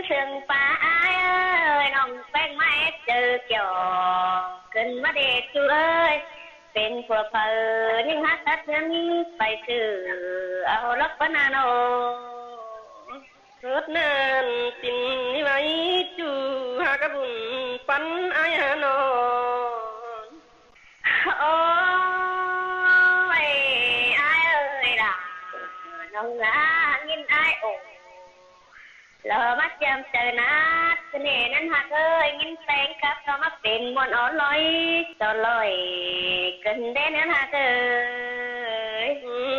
ซึ่งป่าอ้ายเอ้ยน้องแป้งไม้เจอเกี่ยวขึ้นมาเด็กจูเอ้ยเป็นพวกเผอยิ่งหักตัดเงินไปซื้อเอาลักปนาโนรถนั้นตินนี่ไว้จูหากะบุญปันอายหานอนโอ้ยอ้ายเอ้ยล่ะน้องลายินอ้ายโอ้ลอมาจำเจอนัดเสน่ห์นั้นหักเอ้ยยินแสงกับเรามาเป็นมวนอ่อนลอยจอลอยกันได้นั้นหักเอ้ย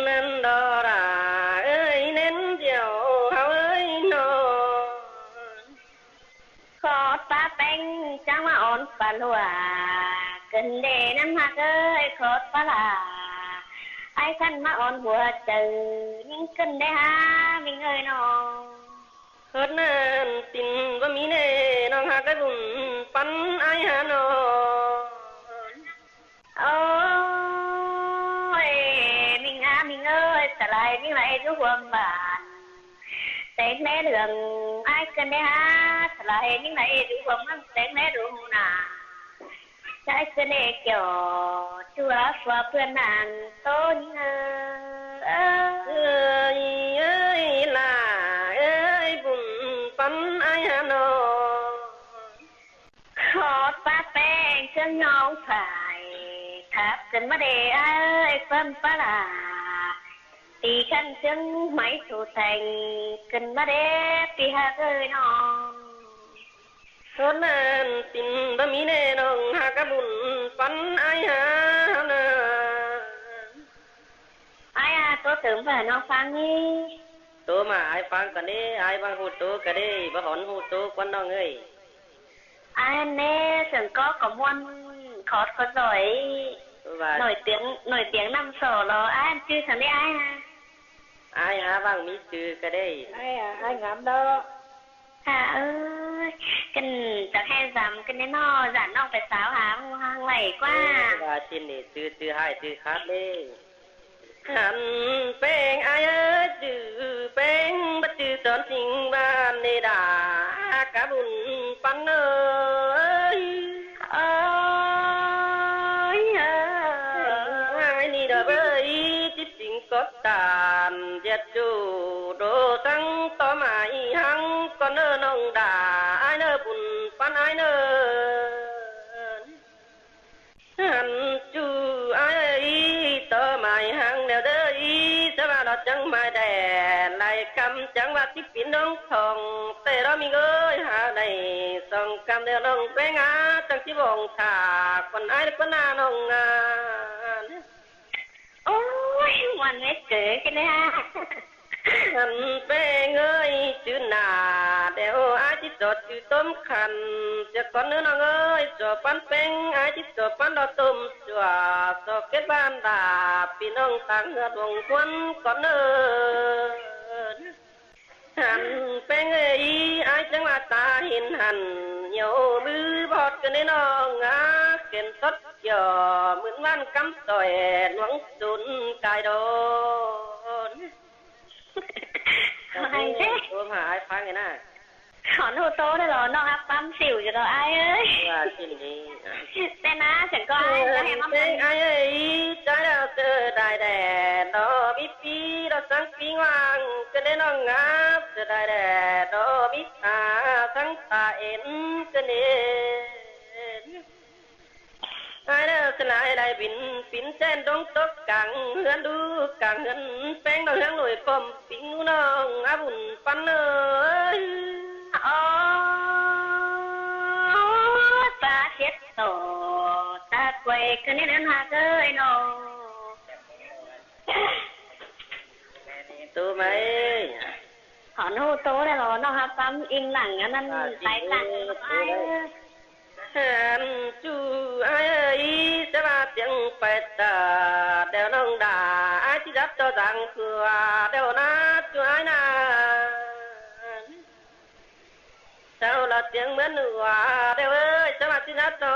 นั้นดอราเอ้ยเน้นเดียวเฮาเอ้ยนอนขอดปลาแป้งจังมาอ่อนปลาลัวกันได้นั้นหักเอ้ยขอดปลาลาไอ้ขันมาอ่อนหัวเจอยิ่งกันได้หามิงเอ้ยน้องรถนั้นตินบ่มีแน่น้องหากะบุญปันอายหานอนโอ้ยมิงอามิงเอ้ยสลายมิงไหลอยู่ห่วงบ้านแต่งแม่เรื่องอ้ายกันได้หาสลายมิงไหลอยู่ห่วงมันแต่งแม่ดูหน้าใช้เสน่ห์เกี่ยวชั่วฟ้าเพื่อนนางโตยิ่งเอ้ยล่ะเอ้ยบุญปันอายหานอนขอดปลาแป้งเชิงน้องฝ่ายทับกันมาเด้เอ้ยเปิ้นปลาตีกันเชิงไม้สู่แทงกันมาเด้ปีหาเอ้ยน้องรถนั้นตินบ่มีแน่น้องหากะบุญปันอายหานอนอ้ายตัวถึงเพิ่นน้องฟังนี่ตัวมาอ้ายฟังกันนี่อ้ายบางฮู้ตัวก็ได้บ่หอนฮู้ตัวกวนน้องเอ้ยอ้ายแน่ซึ่งก็ม่วนขอดก็สวยหน่อยเตียงนำโซโลอ้ายชื่อซั่นได้อ้ายหาบางมีชื่อก็ได้อ้ายงามดอกค่ะเอ้ยกันจะให้ซ้ำกันแน่นอจันน้องไปสาวหาฮู้ห่างไว้กว่าว่าชินนี่ชื่อให้ชื่อคัดเด้หันแป้งอายเอ้ยจื้อแป้งบ่จื้อตอนสิงบ้านนี่ดากะบุญปันเอ้ยเอ้ยอ้ายนี่ดอกเอ้ยจิตจริงก็ตามเจ็ดจูโดตั้งต่อมาอีหังก็เน้อน้องดาอ้ายเน้อบุญปันอ้ายเน้อหันจูอ้ายต่อมาอีหังแล้วเด้ออีสว่าเราจังมาแดนไล่กำจังว่าสิปินน้องทองแต่เรามีเอ้ยหาได้ส่องกำแล้วน้องแป้งอาจังสิวงทาคนอ้ายคนหน้าน้องโอ้ยวันไม่เกิดกันนะหันแป้งเอ้ยจื้อหน้าเดี๋ยวอ้ายสิจดจื้อต้มขันจะก่อนเนื้อน้องเอ้ยจอปันแป้งอ้ายสิจอปันดอกต้มจั่วสอกเก็ดบ้านดาพี่น้องต่างเฮือดวงควนก่อนเด้อหันแป้งเอ้ยอ้ายจังว่าตาเห็นหันเหี่ยวมือบอดกันได้น้องเก็นสดย่อเหมือนวันกำต่อยหลวงสุนกายโดนไม่เด้ตัวหาอ้ายฟังไงนะขอโทษโตได้หรอน้องครับปั๊มสิวอยู่ดอกอ้ายเอ้ยว่าชิ้นนี้แต่นะฉันก็อ้ายจะให้มาเป็นอ้ายเอ้ยใจแล้วเจอได้แดดดอมีปีดอกสังปีวางจะได้น้องงับจะได้แดดดอมีตาทั้งตาเอ็นจะเนอ้ายแล้วสลายได้บินปิ่นแสนดงตกกลางเฮือนดูกลางเฮือนแป้งดอกเฮืองหน่วยปอมปิงน้องอาบุญปันเอ้ยโอ้ตาเช็ดโตตาควยคืนนี้นั้นหาเอ้ยน้องตัวไหมขอโทษโตได้หรอน้องครับปั๊มอิงหลังอันนั้นสายหลังอ้ายหันจูอ้ายเอ้ยจะว่าเสียงไปตาเดี๋ยวน้องด่าอ้ายสิรับเจ้าจังคือเดี๋ยวนะจูอ้ายนะเจ้าละเสียงเหมือนว่าเดี๋ยวเอ้ยจะว่าสิรับเจ้า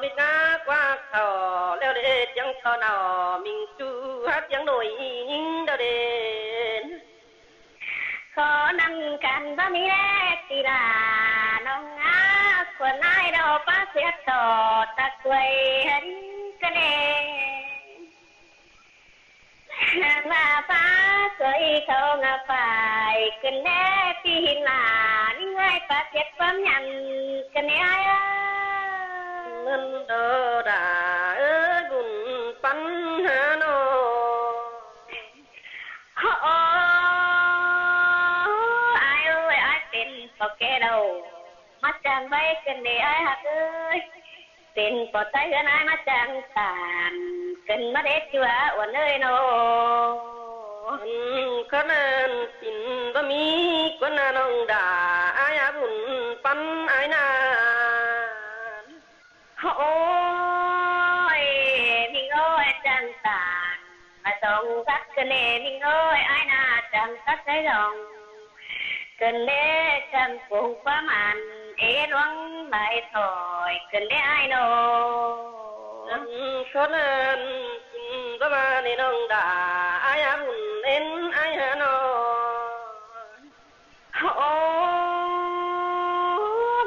มิกากว่าเขาแล้วเด้เสียงเขาหนอมิงจูฮักยังหน่อยยิงเด้อเด้ ขอนำกันบ่มีแลตี งาน้องงาคนนายดอกป้าเสียต่อตะกวยเห็นกันเองมาฟ้าสวยเขางาฝ่ายกันแน่ปีหนานี่ไงป้าเจ็บความยันกันแน่เงินดอดาบุญปัญหาโนพอแกเรามาจางไว้กันได้อ้ายหักเอ้ยเป็นปอดใจกันอ้ายมาจางตานกันมาเด็ดจัวอ้วนเอ้ยโนคะแนนปิ่นบ่มีกว่าน้องดาอ้ายบุญปันอ้ายนาโอ้ยมิงโอ้ยจางตานมาส่งสักกันเน่มิงโอ้ยอ้ายนาจางสักได้ดองกันเด้จังปงประมาณหลวงใบถอยกันได้อ้ายโนคนนั้นประมาณน้องดาอ้ายบุญเอ็นอ้ายหาโนโอ้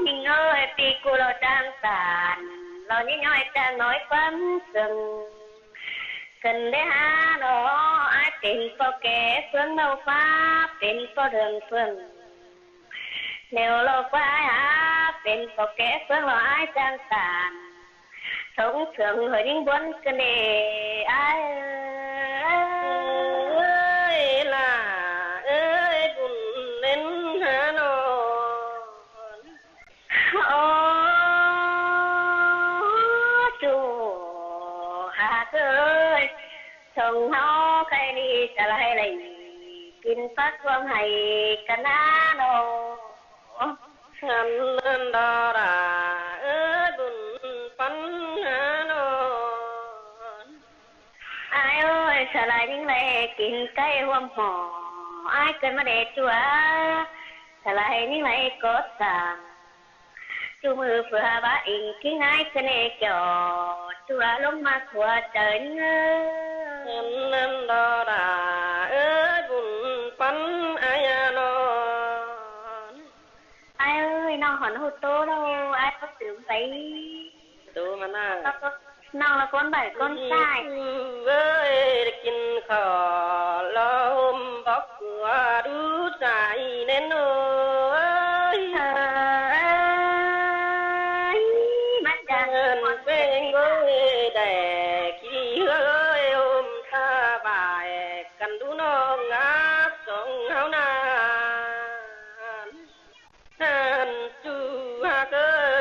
มิงเอ้ยปีกูเราจางตานเรานี่น้อยจางน้อยความซึ้งกันได้หาโนอ้ายเป็นพ่อแก่เฟื่องเราฟ้าเป็นพ่อเรืองเฟื่องเดี๋ยวโลกว่าเป็นปกแก่เฟื่องรออ้ายจางตานสงเถืองเฮยยิ่งบนกันเดอ้ายล่ะบุญเล่นหาโนโอ้จูหาเอ้ยส่งเฮาใครนี่จะไล่ไหลกินปักรวมให้กันนาโนฉันนันดาราบุญปัญหาโนอ้ายเอ้ยสลายนิ่งเลยกินไก่ห่วมหออ้ายเกินมาเด็ดจัวสลายนิ่งเลยกดสั่งจูมือเพื่อบ้าอิงที่ง่ายเสน่ห์จอจัวลงมาขัวเจินฉันนันดาราบุญปัญหาโนอ้ายเอ้ยน้องหอนหูโตเราอ้ายก็ตื่นไปดูมาหน้าน้องละคนใบก้นใต้เว้ยได้กินข้าวลมบอกว่าดูใจแน่นอนมันจะเป็นเว้ยแต่ขี้เอ้ยอมตาบายกันดูน้องงับส่งเฮานาจูหาเค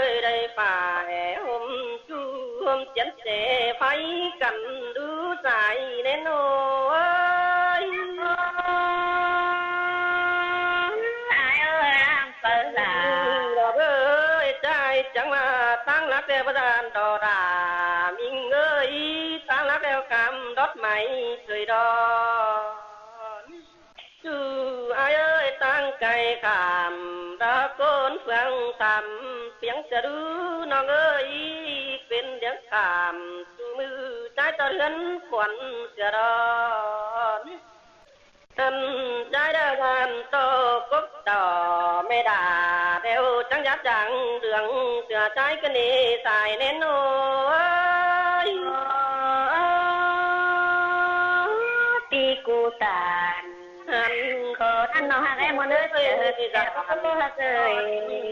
ยได้ฝ่ายห่มจูห่มเจ็ดเสไฟกันดูใจแน่นอนอ้ายเอ้ยน้ำเปิดลาเอ้ยใจจังว่าตั้งรักแต่ประดานดอดามิงเอ้ยตั้งรักแล้วกำดอดไหมเคยดอนจูอ้ายเอ้ยตั้งใจขามตะโกนเฟืองตำเสียงจะดูน้องเอ้ยเป็นเดี๋ยวขามจูมือใจตะเรือนขวัญเสือร้อนท่านใจเดินโตกบต่อไม่ด่าเดี๋ยวจังยัดจังเดืองเสือใจกันนี่สายแน่นอนตีกูตานขอท่านน้องหักไอ้หมดเลยแต่ก็ต้องหักเลย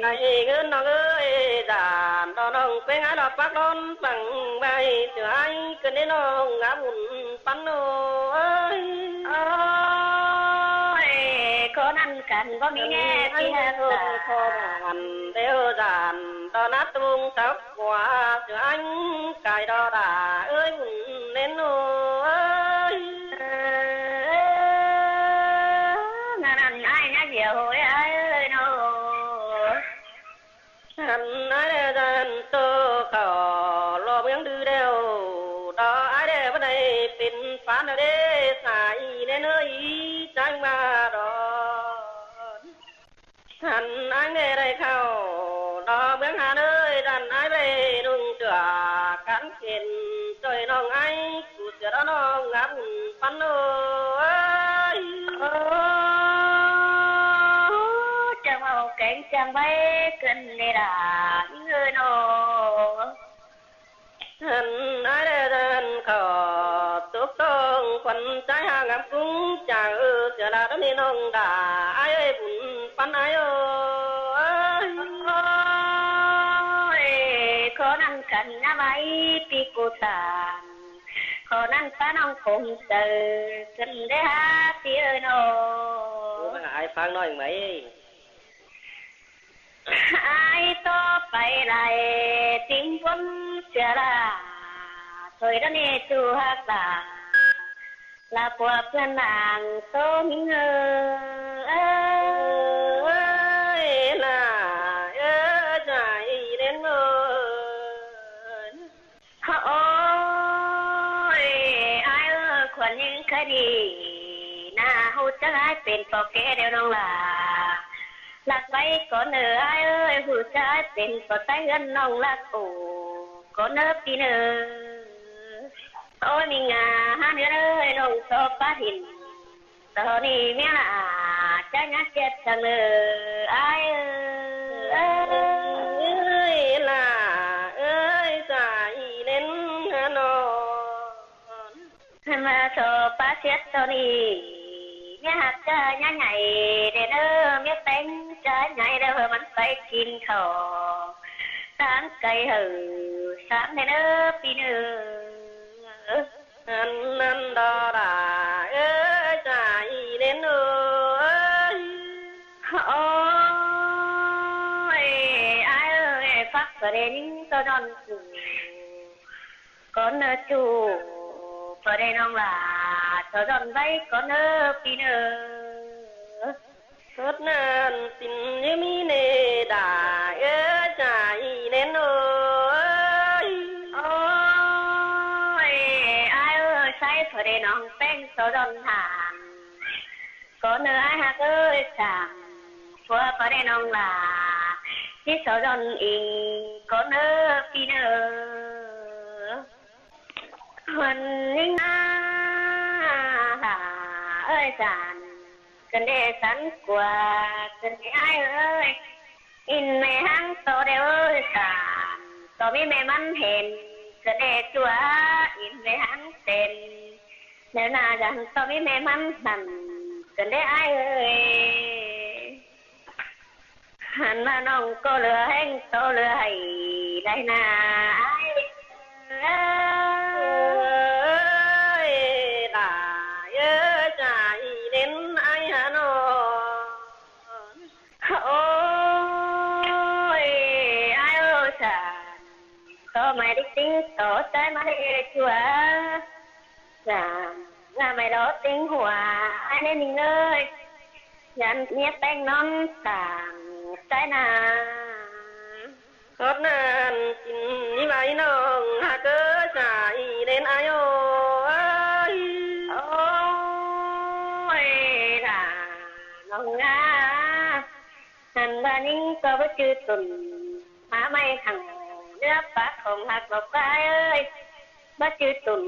ไอ้เงินน้องเอ้ยจานน้องเป็นไงดอกปักล้นฝังใบเสือไอ้กันได้น้องงาบุญปันโอ้ยขอนั่นกันก็มีแน่ที่หักขอมันเดียวจานตอนนัดตุงสักกว่าเสือไอ้ไก่ดอดาเอ้ยบุญเน้นโอ้ยเดี๋ยวอ้ายเอ้ยโนฉันอ้ายได้โตเข้ารอบยังดื้อเดียวดออ้ายได้บ่ได้เป็นฟ้าเด้สายแน่เอ้ยจังมาดอนฉันอ้ายได้เข้าดอเมืองหาเอ้ยดันอ้ายไปนุ่งเสื้อกันเข็นช่วยน้องอ้ายกูเสือน้องงามปันโอ้ยแก่ งจังไว้เกินเนดายิ่งเอ้ยโนหันอายเดินขอตุกต้องขวัญใจหางามกุ้งจ่าเสือลาดนี่น้องด่าอายบุญปันอายขอนั่งกันนะไว้ปีกูตานขอนั่งป้าน้องคงเจอกันได้ฮะพี่เอ้ยโนอายฟังหน่อยไหมอายต่อไปไหลทิ้งผมเสียละถอยแล้วนี่จูฮักลาลาปัวเพื่อนนางโตมิงเอ้ยล่ะใจเล่นโอ้ยอายควรยังคดีหน้าหูจะให้เป็นปอกแกเดียวน้องล่ะลักไว้ก่อนเอ้ยหูจะให้เป็นปอกใต้เงินน้องลักกูก่อนปีเนโอ้ยมีงาหาเนื้อเลยน้องโซปาหินตอนนี้เมียจะงัดเจ็บจังเลยอายล่ะใจเล่นนอนมาโซปาเสียตอนนี้เมียหักจะใหญ่เด้อเมียแต่งจะใหญ่เด้อมันไปกินข้าวสางไก่หือสางเด้อปีเนอันนั้นดอดาใจเล่นโอ้ยอายฟักประเด็นตัวดอนจูก่อนจูประเด็นน้องลาตัวดอนไว้ก่อนปีเนสดนั้นสินยังมีเนดาใจเล่นโอ้ยอายใช้ประเด็นน้องแป้งตัวดอนทางก่อนอายหักจังพวกประเด็นน้องลาที่ตัวดอนอิงก่อนปีเนคนนิ่งจานกันได้สันกว่ากันได้อินแม่หังโตเดียวจานโตมีแม่มันเห็นกันได้จัวอินแม่หังเต็นเนื้อหน้าจันโตมีแม่มันสั่นกันได้หันมาน้องก็เหลือแห้งโตเหลือให้ได้นาไม่ได้ติ้งโตใจไม่ได้ชัวงาไม่รอติ้งหัวไอ้นี่นิ่งเลยยันเมียแต่งน้องสั่งใจนาขอบนานกินนี่ไว้น้องหาเกิดใจเล่นอายโอ้ยล่ะน้องงาหันบ้านิ่งก็ว่าจืดตุ่นมาไม่ขังเนื้อปากของหักบอกไปบ่จืดตุ่น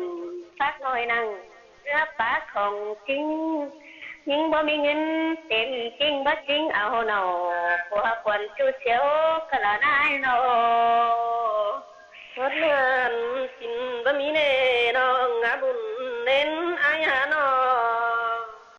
สักหน่อยนั่งเนื้อปากของจริงยิ่งบ่มีเงินเต็มจริงบ่จริงเอาหนอพวกควรจูเสียวกะละนายหนอหดเงินกินบ่มีแน่น้องบุญเล่นอายหาน้อง